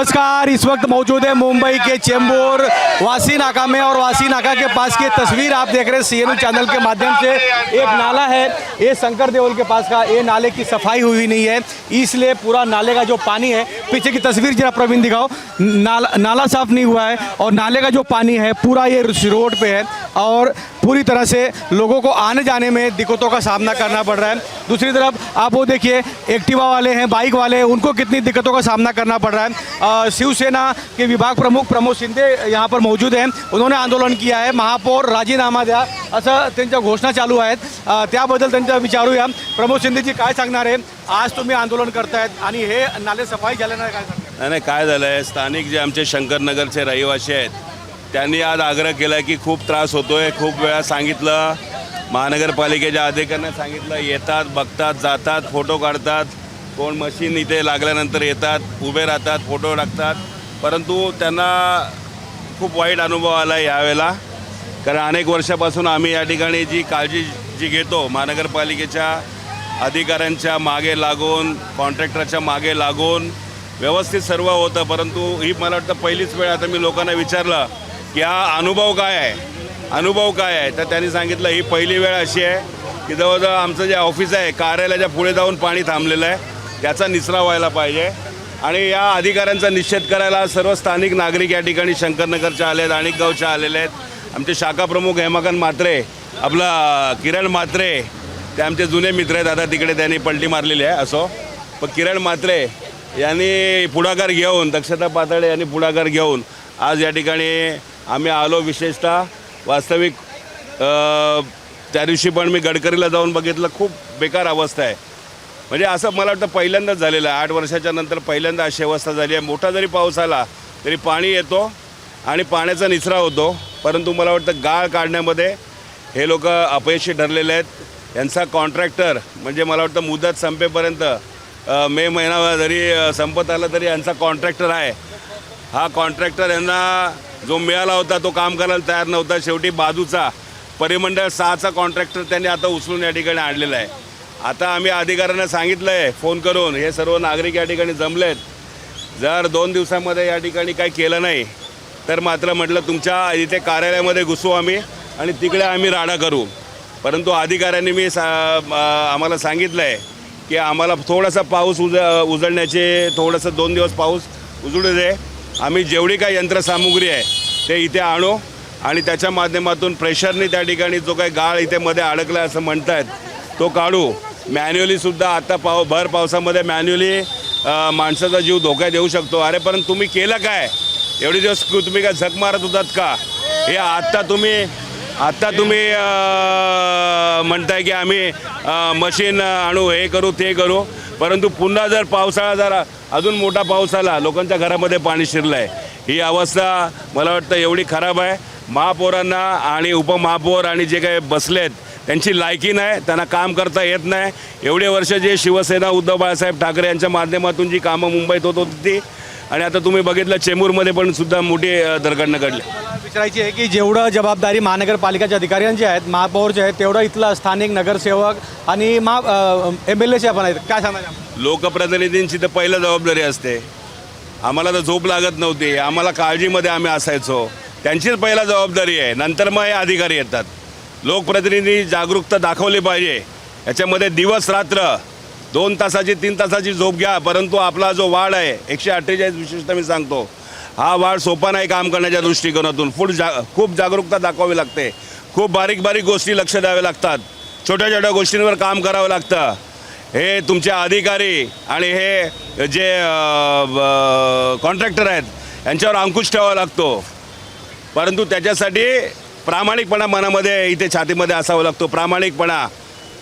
नमस्कार। इस वक्त मौजूद है मुंबई के चेंबूर वासी नाका में और वासी नाका के पास की तस्वीर आप देख रहे हैं सीएनयू चैनल के माध्यम से। एक नाला है, ये शंकर देवल के पास का, ये नाले की सफाई हुई नहीं है, इसलिए पूरा नाले का जो पानी है, पीछे की तस्वीर जरा प्रवीण दिखाओ, नाला साफ नहीं हुआ है और नाले का जो पानी है पूरा ये रोड पे है और पूरी तरह से लोगों को आने जाने में दिक्कतों का सामना करना पड़ रहा है। दूसरी तरफ आप वो देखिए, एक्टिवा वाले हैं, बाइक वाले हैं, उनको कितनी दिक्कतों का सामना करना पड़ रहा है। शिवसेना के विभाग प्रमुख प्रमोद शिंदे यहाँ पर मौजूद हैं, उन्होंने आंदोलन किया है, महापौर राजीनामा द्या असं त्यांच्या घोषणा चालू आहेत, त्याबद्दल त्यांच्या विचारूया। प्रमोद शिंदेजी काय सांगणार आहे, आज तुम्ही आंदोलन करतायत आणि हे नाले सफाई झाल्यानं काय सांगणार? नाही काय झालं आहे, स्थानिक जे आमचे शंकरनगरचे रहिवासी आहेत त्यांनी आज आग्रह केला की खूप त्रास होतोय, खूप वेळा सांगितलं, महानगरपालिकेच्या अधिकाऱ्यांना सांगितलं, येतात, बघतात, जातात, फोटो काढतात, कोण मशीन इथे लागल्यानंतर येतात, उभे राहतात, फोटो टाकतात, परंतु त्यांना खूप वाईट अनुभव आला यावेळेला। कारण अनेक वर्षापासून आम्ही या ठिकाणी जी काळजी जी घेतो, महानगरपालिकेच्या अधिकाऱ्यांच्या मागे लागून, कॉन्ट्रॅक्टरच्या मागे लागून व्यवस्थित सर्व होतं, परंतु ही मला वाटतं पहिलीच वेळ आता मी लोकांना विचारलं की हा अनुभव काय आहे, तर त्यांनी सांगितलं ही पहिली वेळ अशी आहे की जवळजवळ आमचं जे ऑफिस आहे, कार्यालयाच्या पुढे जाऊन पाणी थांबलेलं आहे, त्याचा निचरा व्हायला पाहिजे। आणि या अधिकाऱ्यांचा निषेध करायला सर्व स्थानिक नागरिक या ठिकाणी शंकरनगरचे आले आहेत, अनेक गावचे आलेले आहेत। आमचे शाखा प्रमुख हेमाकांत म्हात्रे, आपला किरण म्हात्रे, ते आमचे जुने मित्र आहेत, आता तिकडे त्यांनी पलटी मारलेली आहे, असो, पण किरण म्हात्रे यांनी पुढाकार घेऊन, दक्षता पातळे यांनी पुढाकार घेऊन आज या ठिकाणी आम्ही आलो। विशेषतः वास्तविक त्या दिवशी पण मी गडकरीला जाऊन बघितलं, खूप बेकार अवस्था आहे, म्हणजे असं मला वाटतं पहिल्यांदाच झालेलं आहे, 8 वर्षाच्या नंतर पहिल्यांदा अशी अवस्था झाली आहे। मोठा जरी पाऊस आला तरी पाणी येतो आणि पाण्याचा निचरा होतो, परंतु मला वाटतं गाळ काढण्यामध्ये हे लोक अपयशी ठरलेले आहेत। यांचा कॉन्ट्रॅक्टर म्हणजे मला वाटतं मुदत संपेपर्यंत मे महिना जरी संपत आला तरी यांचा कॉन्ट्रॅक्टर आहे, हा कॉन्ट्रॅक्टर यांना जो मिळाला होता तो काम करायला तयार नव्हता। शेवटी बाजूचा परिमंडळ 6चा कॉन्ट्रॅक्टर त्यांनी आता उचलून या ठिकाणी आणलेला आहे। आता आम्ही अधिकाऱ्यांना सांगितलं आहे फोन करून, हे सर्व नागरिक या ठिकाणी जमलेत, जर 2 दिवसामध्ये या ठिकाणी काही केलं नाही तर मात्र म्हटलं तुमच्या इथे कार्यालयामध्ये घुसू आम्ही आणि तिकडे आम्ही राडा करू। परंतु अधिकाऱ्यांनी आम्हाला सांगितलं आहे की आम्हाला थोडासा पाऊस उजळण्याचे, थोडंसं 2 दिवस पाऊस उजळू दे, आम्ही जेवढी काही यंत्रसामुग्री आहे ते इथे आणू आणि त्याच्या माध्यमातून प्रेशरने त्या ठिकाणी जो काही गाळ इथे मध्ये अडकला असं म्हणतायत तो काढू। मॅन्युअलीसुद्धा आता भर पावसामध्ये मॅन्युअली माणसाचा जीव धोक्यात येऊ शकतो। अरे पण तुम्ही केलं काय? एवढे दिवस तुम्ही काय झक मारत होतात का? हे आत्ता तुम्ही म्हणताय की आम्ही मशीन आणू, हे करू, ते करू, परंतु पुन्हा जर पावसाळा जरा अजून मोठा पाऊस आला, लोकांच्या घरामध्ये पाणी शिरलं आहे, ही अवस्था मला वाटतं एवढी खराब आहे। महापौरांना आणि उपमहापौर आणि जे काही बसलेत त्यांची लायकी नाही, त्यांना काम करता येत नाही। एवढे वर्ष जे शिवसेना उद्धव बाळासाहेब ठाकरे यांच्या माध्यमातून जी कामं मुंबईत होत होती ती, आणि आता तुम्ही बघितलं चेंबूरमध्ये पण सुद्धा मोठी दुर्घटना घडली। मला विचारायची आहे की जेवढं जबाबदारी महानगरपालिकेच्या अधिकाऱ्यांची आहेत, महापौरचे आहेत, तेवढं इथलं स्थानिक नगरसेवक आणि MLAचे पण आहेत, काय सांगायचं? लोकप्रतिनिधींची तर पहिलं जबाबदारी असते, आम्हाला तर झोप लागत नव्हती, आम्हाला काळजीमध्ये आम्ही असायचो, त्यांचीच पहिला जबाबदारी आहे, नंतर मग हे अधिकारी येतात। लोकप्रतिनिधी जागरूकता दाखवली पाहिजे, याच्यामध्ये दिवस रात्र 2 तासाची 3 तासाची झोप घ्या, परंतु आपला जो वार्ड आहे 148 विशेषतः मी सांगतो, हा वार्ड सोपा नाही काम करण्याच्या दृष्टिकोनातून। खूप जागरूकता दाखवावी लागते, खूप बारीक बारीक गोष्टी लक्ष द्यावे लागतात, छोट्या छोट्या गोष्टींवर काम करावं लागतं। हे तुमचे अधिकारी आणि हे जे कॉन्ट्रॅक्टर आहेत यांच्यावर अंकुश ठेवावा लागतो, परंतु त्याच्यासाठी प्रामाणिकपणा मनामध्ये, इथे छातीमध्ये असावा लागतो। प्रामाणिकपणा,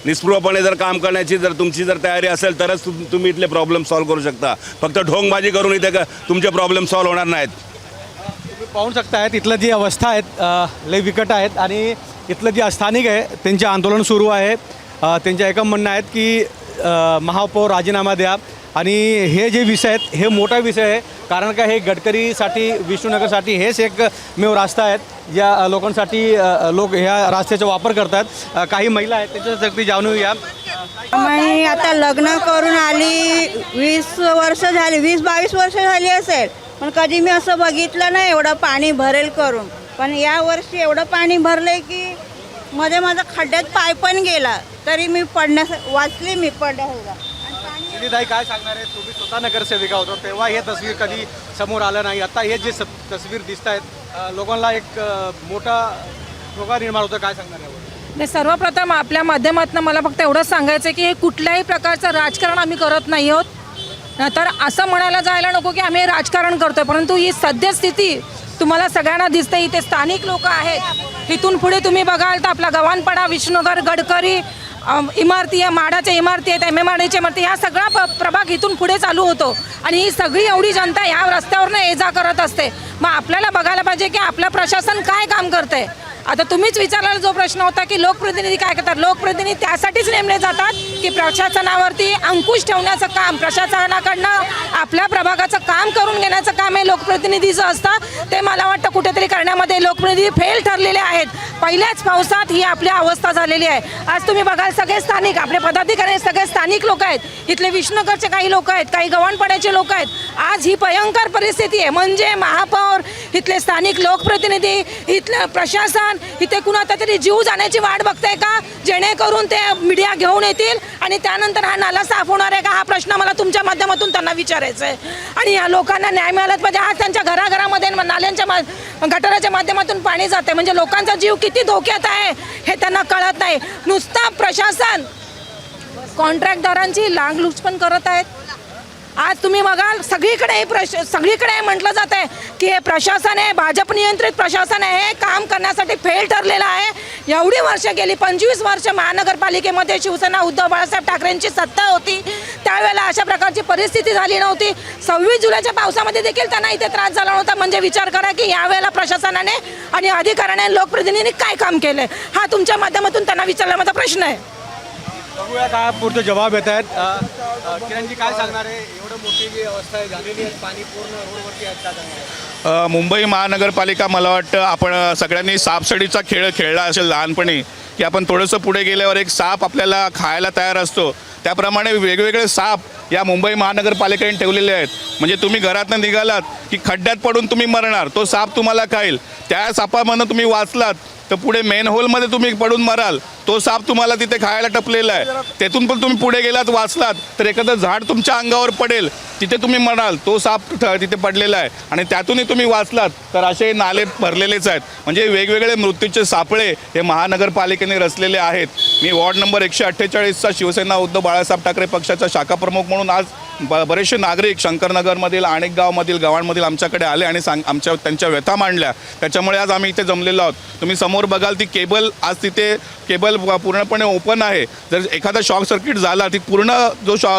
निस्पृहपणे जर काम करण्याची जर तुमची जर तयारी असेल तरच तुम्ही इथले प्रॉब्लेम सॉल्व्ह करू शकता। फक्त ढोंगबाजी करून इथे तुमचे प्रॉब्लेम सॉल्व्ह होणार नाहीत। तुम्ही पाहू शकतायत इथलं जी अवस्था आहेत लय विकट आहेत आणि इथलं जे स्थानिक आहे त्यांचे आंदोलन सुरू आहे। त्यांचं एकम म्हणणं आहेत की महापौर राजीनामा द्या आणि हे जे विषय आहेत हे मोठा विषय आहे, कारण का हे गडकरीसाठी, विष्णुनगरसाठी हेच एकमेव रस्ता आहेत ज्या लोकांसाठी लोक ह्या रस्त्याचा वापर करतात। काही महिला आहेत त्यांच्यासाठी जाणून या। मी आता लग्न करून आली 20 वर्ष झाली, 20-22 वर्ष झाली असेल, पण कधी मी असं बघितलं नाही एवढं पाणी भरेल करून. पण या वर्षी एवढं पाणी भरलंय की मध्ये माझा खड्ड्यात पाय पण गेला तरी मी वाचली मी पडण्याला. ताई काय सांगणार आहे, तुम्ही स्वतः नगरसेविका होतो तेव्हा हे तस्वीर कधी समोर आलं नाही, आता हे जे तस्वीर दिसत आहेत लोकांना एक मोठा धोका निर्माण होतो, काय सांगणार आहे? नाही, सर्वप्रथम आपल्या माध्यमातून मला फक्त एवढंच सांगायचं आहे की हे कुठल्याही प्रकारचं राजकारण आम्ही करत नाही आहोत. तर असं म्हणायला जायला नको की आम्ही राजकारण करतोय, परंतु ही सद्यस्थिती तुम्हाला सगळ्यांना दिसते. इथे स्थानिक लोक आहेत. इथून पुढे तुम्ही बघाल तर आपला गव्हाणपाडा, विष्णुनगर, गडकरी इमारती आहे, माडाच्या इमारती आहेत, MMRDAच्या इमारती, हा सगळा प्रभाग इथून पुढे चालू होतो आणि ही सगळी एवढी जनता या रस्त्यावरनं ये जा करत असते. मग आपल्याला बघायला पाहिजे की आपलं प्रशासन काय काम करतंय. आता तुम्हीच विचारलेला जो प्रश्न होता की लोकप्रतिनिधी काय करतात, लोकप्रतिनिधी त्यासाठीच नेमले जातात की प्रशासनावरती अंकुश ठेवण्याचं काम, प्रशासनाकडनं आपल्या प्रभागाचं काम करून घेण्याचं काम हे लोकप्रतिनिधीचं असतं. ते मला वाटतं कुठेतरी करण्यामध्ये लोकप्रतिनिधी फेल ठरलेले आहेत. पहिल्याच पावसात ही आपली अवस्था झालेली आहे. आज तुम्ही बघाल सगळे स्थानिक आपले पदाधिकारी सगळे स्थानिक लोक आहेत. इथले विष्णुनगरचे काही लोक आहेत, काही गव्हाणपाड्याचे लोक आहेत. आज ही भयंकर परिस्थिती आहे. म्हणजे महापौर, इथले स्थानिक लोकप्रतिनिधी, इथलं प्रशासन इथे कुणाचा तरी जीव जाण्याची वाट बघताय का, जेणेकरून ते मीडिया घेऊन येतील आणि त्यानंतर हा नाला साफ होणार आहे का, हा प्रश्न मला तुमच्या माध्यमातून त्यांना विचारायचा आहे. आणि या लोकांना न्याय मिळालाच पाहिजे. आज त्यांच्या घराघरामध्ये नाल्यांच्या गटाराच्या माध्यमातून पाणी जाते, म्हणजे लोकांचा जीव किती धोक्यात आहे हे त्यांना कळत नाही. नुसता प्रशासन कॉन्ट्रॅक्टदारांची लांगलुच पण करत आहेत. आज तुम्ही बघाल सगळीकडे सगळीकडे म्हटलं जात आहे की हे प्रशासन आहे, भाजप नियंत्रित प्रशासन आहे, हे काम करण्यासाठी फेल ठरलेलं आहे. एवढी वर्ष गेली, 25 वर्ष महानगरपालिकेमध्ये शिवसेना उद्धव बाळासाहेब ठाकरेंची सत्ता होती. त्यावेळेला अशा प्रकारची परिस्थिती झाली नव्हती. 26 जुलैच्या पावसामध्ये देखील त्यांना इथे त्रास झाला नव्हता. म्हणजे विचार करा की यावेळेला प्रशासनाने आणि अधिकाऱ्याने लोकप्रतिनिधींनी काय काम केलं, हा तुमच्या माध्यमातून त्यांना विचारला माझा प्रश्न आहे. बघूया काय पुढचे जबाब येत आहेत. किरणजी काय सांगणार आहे, एवढं मोठी जी अवस्था आहे झालेली आहे, पाणी पूर्ण रोडवरती आहे, काय सांगणार आहे? मुंबई महानगरपालिका, मला वाटतं आपण सगळ्यांनी सापसडीचा खेळ खेळला असेल लहानपणी, की आपण थोडंसं पुढे गेल्यावर एक साप आपल्याला खायला तयार असतो. त्याप्रमाणे वेगवेगळे साप या मुंबई महानगरपालिकेने ठेवलेले आहेत. म्हणजे तुम्ही घरातनं निघालात की खड्ड्यात पडून तुम्ही मरणार, तो साप तुम्हाला खाईल. त्या सापामधनं तुम्ही वाचलात तर पुढे मेन होलमध्ये तुम्ही पडून मराल, तो साप तुम्हाला तिथे खायला टपलेला आहे. तेथून पण तुम्ही पुढे गेलात, वाचलात तर एखादं झाड तुमच्या अंगावर पडेल, तिथे तुम्ही मराल, तो साप तिथे पडलेला आहे. आणि त्यातूनही तुम्ही वाचलात तर असे नाले भरलेलेच आहेत. म्हणजे वेगवेगळे मृत्यूचे सापळे हे महानगरपालिकेने रचलेले आहेत. मी वॉर्ड नंबर 148चा शिवसेना उद्धव बाळासाहेब ठाकरे पक्षाचा शाखा प्रमुख म्हणून आज बरेचसे नागरिक शंकरनगरमधील, अनेक गावमधील, गव्हाणमधील आमच्याकडे आले आणि त्यांच्या व्यथा मांडल्या. त्याच्यामुळे आज आम्ही इथे जमलेलो आहोत. तुम्ही समोर बघाल ती केबल, आज तिथे केबल पूर्णपणे ओपन आहे. जर एखादा शॉर्ट सर्किट झाला, ती पूर्ण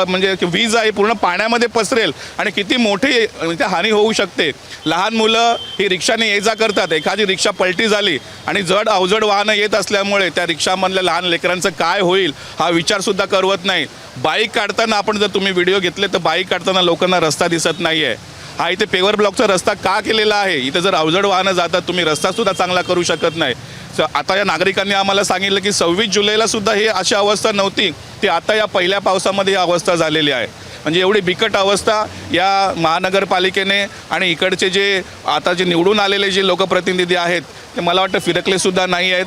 म्हणजे वीज आहे पूर्ण पाण्यामध्ये पसरेल आणि किती मोठी इथे हानी होऊ शकते. लहान मुलं ही रिक्षाने ये जा करतात, एखादी रिक्षा पलटी झाली आणि जड अवजड वाहनं येत असल्यामुळे त्या रिक्षामधल्या लहान लेकरांचं काय होईल हा विचारसुद्धा करवत नाही. बाईक काढताना आपण जर तुम्ही व्हिडिओ घेतले तर बाईक काढताना लोकांना रस्ता दिसत नाही आहे. हा इथे पेवर ब्लॉकचा रस्ता का केलेला आहे? इथे जर अवजड वाहनं जातात, तुम्ही रस्तासुद्धा चांगला करू शकत नाही. आता या नागरिकांनी आम्हाला सांगितलं की 26 जुलैला सुद्धा ही अशी अवस्था नव्हती, ती आता या पहिल्या पावसामध्ये ही अवस्था झालेली आहे. म्हणजे एवढी बिकट अवस्था या महानगरपालिकेने आणि इकडचे जे आता जे निवडून आलेले जे लोकप्रतिनिधी आहेत ते मला वाटतं फिरकलेसुद्धा नाही आहेत.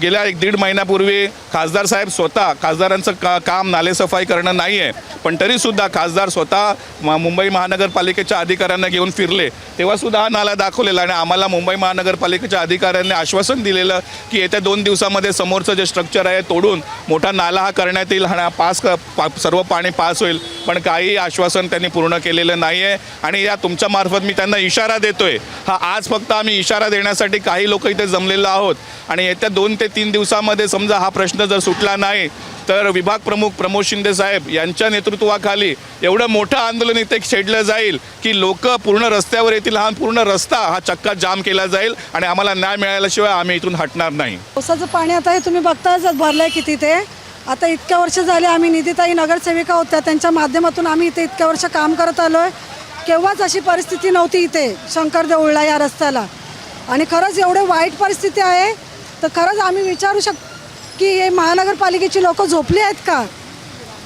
गेल्या 1-1.5 महिन्यापूर्वी खासदार साहेब स्वतः, खासदारांचं काम नालेसफाई करणं नाही आहे, पण तरीसुद्धा खासदार स्वतः मुंबई महानगरपालिकेच्या अधिकाऱ्यांना घेऊन फिरले, तेव्हासुद्धा हा नाला दाखवलेला. आणि आम्हाला मुंबई महानगरपालिकेच्या अधिकाऱ्यांनी आश्वासन दिलेलं की येत्या 2 दिवसामध्ये समोरचं जे स्ट्रक्चर आहे तोडून मोठा नाला हा करण्यात येईल आणि सर्व पाणी पास होईल. पण काही आश्वासन त्यांनी पूर्ण केलेलं नाही आहे. आणि या तुमच्यामार्फत मी त्यांना इशारा देतोय. हा आज फक्त आम्ही इशारा देण्यासाठी काही लोक इथे जमलेलो आहोत. आणि येत्या 2 ते 3 दिवसामध्ये समजा हा प्रश्न जर सुटला नाही तर विभाग प्रमुख प्रमोद शिंदे साहेब यांच्या नेतृत्वाखाली एवढं मोठं आंदोलन इथे छेडलं जाईल की लोक पूर्ण रस्त्यावर येतील. हा पूर्ण रस्ता हा चक्का जाम केला जाईल आणि आम्हाला न्याय मिळाल्याशिवाय आम्ही इथून हटणार नाही. पावसाचं पाणी आता हे तुम्ही बघताच भरलंय किती ते. आता इतक्या वर्ष झाले आम्ही निधीताई नगरसेविका होत्या, त्यांच्या माध्यमातून आम्ही इथे इतक्या वर्ष काम करत आलो आहे. केव्हाच अशी परिस्थिती नव्हती इथे शंकर देऊळला या रस्त्याला. आणि खरंच एवढे वाईट परिस्थिती आहे तर खरंच आम्ही विचारू की हे महानगरपालिकेची लोक झोपली आहेत का,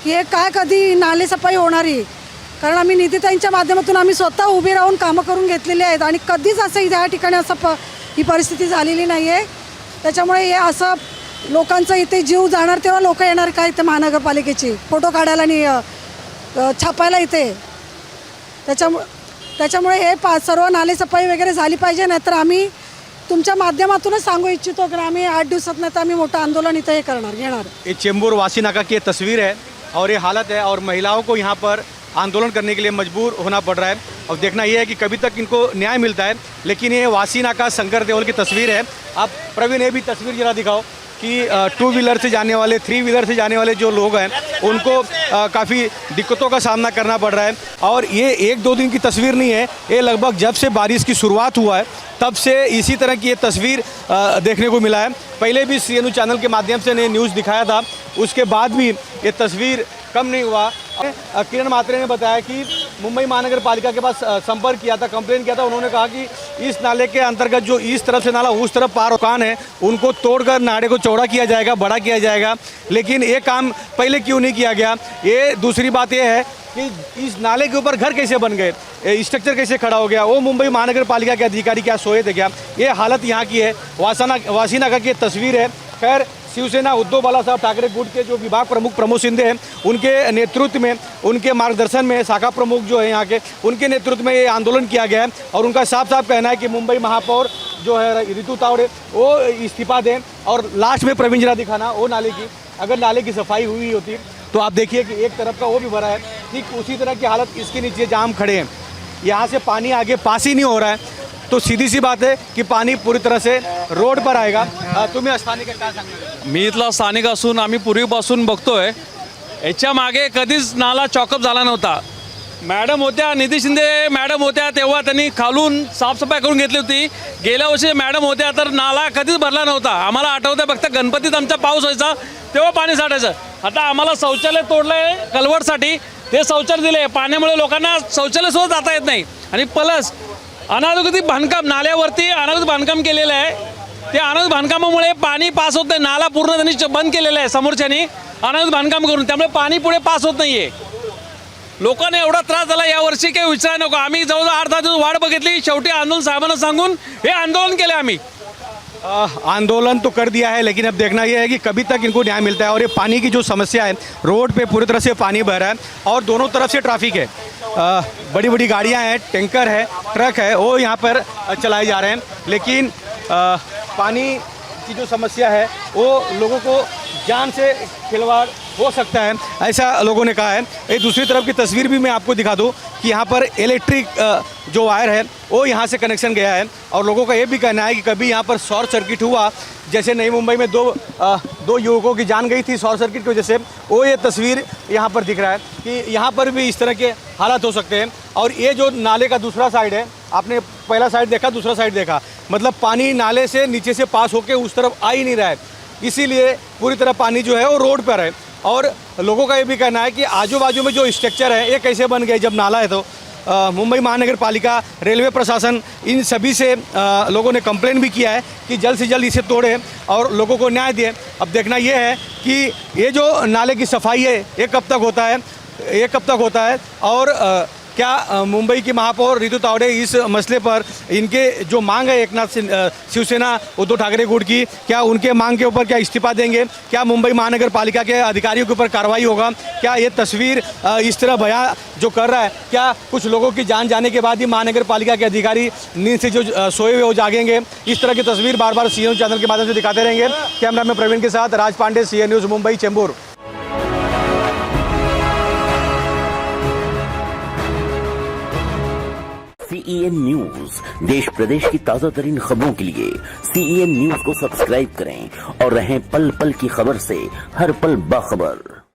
की हे काय कधी नालेसफाई होणारी. कारण आम्ही निधीताईंच्या माध्यमातून आम्ही स्वतः उभी राहून कामं करून घेतलेली आहेत आणि कधीच असं या ठिकाणी असं ही परिस्थिती झालेली नाही आहे. त्याच्यामुळे हे असं लोकांचा इथे जीव जाणार तेव्हा लोक येणार का इथे महानगरपालिकेची फोटो काढायला आणि छापायला इथे. त्याच्यामुळे हे सर्व नाले सफाई वगैरे झाली पाहिजे. नाहीतर आम्ही तुमच्या माध्यमातूनच सांगू इच्छितो की आम्ही 8 दिवसात नाही तर आम्ही मोठं आंदोलन इथे हे करणार घेणार. ये चेंबूर वासी नाका की ये तस्वीर है और ये हालत है और महिलाओं को यहाँ पर आंदोलन करने के लिए मजबूर होना पड़ रहा है. और देखना ये है कि कभी तक इनको न्याय मिलता है. लेकिन ये वासी नाका शंकर देओल की तस्वीर है. आप प्रवीण ये भी तस्वीर जरा दिखाओ कि 2 व्हीलर से जाने वाले 3 व्हीलर से जाने वाले जो लोग हैं उनको काफ़ी दिक्कतों का सामना करना पड़ रहा है. और ये 1-2 दिन की तस्वीर नहीं है, ये लगभग जब से बारिश की शुरुआत हुआ है तब से इसी तरह की ये तस्वीर देखने को मिला है. पहले भी CNU चैनल के माध्यम से ने न्यूज़ दिखाया था, उसके बाद भी ये तस्वीर कम नहीं हुआ. किरण मात्रे ने बताया कि मुंबई महानगर पालिका के पास संपर्क किया था, कंप्लेन किया था. उन्होंने कहा कि इस नाले के अंतर्गत जो इस तरफ से नाला उस तरफ पार दुकान है उनको तोड़कर नाले को चौड़ा किया जाएगा, बड़ा किया जाएगा. लेकिन ये काम पहले क्यों नहीं किया गया. ये दूसरी बात ये है कि इस नाले के ऊपर घर कैसे बन गए, स्ट्रक्चर कैसे खड़ा हो गया, वो मुंबई महानगर पालिका के अधिकारी क्या सोए थे क्या. ये हालत यहाँ की है. वासी नाका की तस्वीर है. खैर शिवसेना उद्धव बाला ठाकरे गुट के जो विभाग प्रमुख प्रमोद शिंदे हैं उनके नेतृत्व में, उनके मार्गदर्शन में शाखा प्रमुख जो है यहाँ के, उनके नेतृत्व में ये आंदोलन किया गया है. और उनका साफ साफ कहना है कि मुंबई महापौर जो है रितु तावड़े वो इस्तीफा दें. और लास्ट में प्रवीण जरा दिखाना वो नाले की, अगर नाले की सफाई हुई होती तो आप देखिए कि एक तरफ का वो भी भरा है, ठीक उसी तरह की हालत इसके नीचे जाम खड़े हैं. यहाँ से पानी आगे पास ही नहीं हो रहा है. तो सीधी सी बात है की पाणी पूरी तरह से रोड पर आएगा. तुम्ही स्थानिक काय सांगणार. मी इथला स्थानिक असून आम्ही पूर्वीपासून बघतोय याच्या मागे कधीच नाला चॉकअप झाला नव्हता. मॅडम होत्या, निधी शिंदे मॅडम होत्या तेव्हा त्यांनी खालून साफसफाई करून घेतली होती. गेल्या वर्षी मॅडम होत्या तर नाला कधीच भरला नव्हता. आम्हाला आठवतं फक्त गणपतीत आमचा पाऊस व्हायचा तेव्हा पाणी साठायचं. आता आम्हाला शौचालय तोडलंय कलवटसाठी, ते शौचालय दिले, पाण्यामुळे लोकांना शौचालय सुद्धा जाता येत नाही. आणि प्लस अनाधिकृत बांधकाम नाल्यावरती अनाधिकृत बांधकाम केलेलं आहे. ते अनाधिकृत बांधकामामुळे पाणी पास होत नाही. नाला पूर्ण त्यांनी बंद केलेला आहे समोरच्यानी अनाधिकृत बांधकाम करून, त्यामुळे पाणी पुढे पास होत नाहीये. लोकांना एवढा त्रास झाला यावर्षी काही विचार नको. आम्ही जवळजवळ 8-10 दिवस वाट बघितली, शेवटी आंदोलन साहेबांना सांगून हे आंदोलन केले आम्ही. आंदोलन तो कर दिया है लेकिन अब देखना यह है कि कभी तक इनको न्याय मिलता है. और ये पानी की जो समस्या है, रोड पे पूरी तरह से पानी बह रहा है और दोनों तरफ से ट्रैफिक है. बड़ी बड़ी गाड़ियां हैं, टैंकर है, ट्रक है, वो यहाँ पर चलाए जा रहे हैं. लेकिन पानी की जो समस्या है वो लोगों को जान से खिलवाड़ हो सकता है, ऐसा लोगों ने कहा है. एक दूसरी तरफ की तस्वीर भी मैं आपको दिखा दूं कि यहाँ पर इलेक्ट्रिक जो वायर है वो यहाँ से कनेक्शन गया है. और लोगों का ये भी कहना है कि कभी यहाँ पर शॉर्ट सर्किट हुआ, जैसे नई मुंबई में दो युवकों की जान गई थी शॉर्ट सर्किट की वजह से, वो ये तस्वीर यहाँ पर दिख रहा है कि यहाँ पर भी इस तरह के हालात हो सकते हैं. और ये जो नाले का दूसरा साइड है, आपने पहला साइड देखा, दूसरा साइड देखा, मतलब पानी नाले से नीचे से पास होकर उस तरफ आ ही नहीं रहा है. इसीलिए पूरी तरह पानी जो है वो रोड पर है. और लोगों का ये भी कहना है कि आजू बाजू में जो स्ट्रक्चर है ये कैसे बन गए जब नाला है. तो मुंबई महानगर पालिका, रेलवे प्रशासन, इन सभी से लोगों ने कंप्लेन भी किया है कि जल्द से जल्द इसे तोड़े और लोगों को न्याय दें. अब देखना ये है कि ये जो नाले की सफाई है ये कब तक होता है, और क्या मुंबई की महापौर रितु तावड़े इस मसले पर इनके जो मांग है एकनाथ शिवसेना उद्धव ठाकरे गुट की, क्या उनके मांग के ऊपर क्या इस्तीफा देंगे, क्या मुंबई महानगर पालिका के अधिकारियों के ऊपर कार्रवाई होगा, क्या ये तस्वीर इस तरह बयां जो कर रहा है, क्या कुछ लोगों की जान जाने के बाद ही महानगर पालिका के अधिकारी नींद से जो सोए हुए वो जागेंगे. इस तरह की तस्वीर बार बार CNU चैनल के माध्यम से दिखाते रहेंगे. कैमरा में प्रवीण के साथ Raj Pandey, CN news Mumbai Chembur. CEN news देश प्रदेश की ताजा तरीन खबरों के लिए CEN न्यूज को सब्सक्राइब करें और रहें पल पल की खबर से हर पल बाखबर.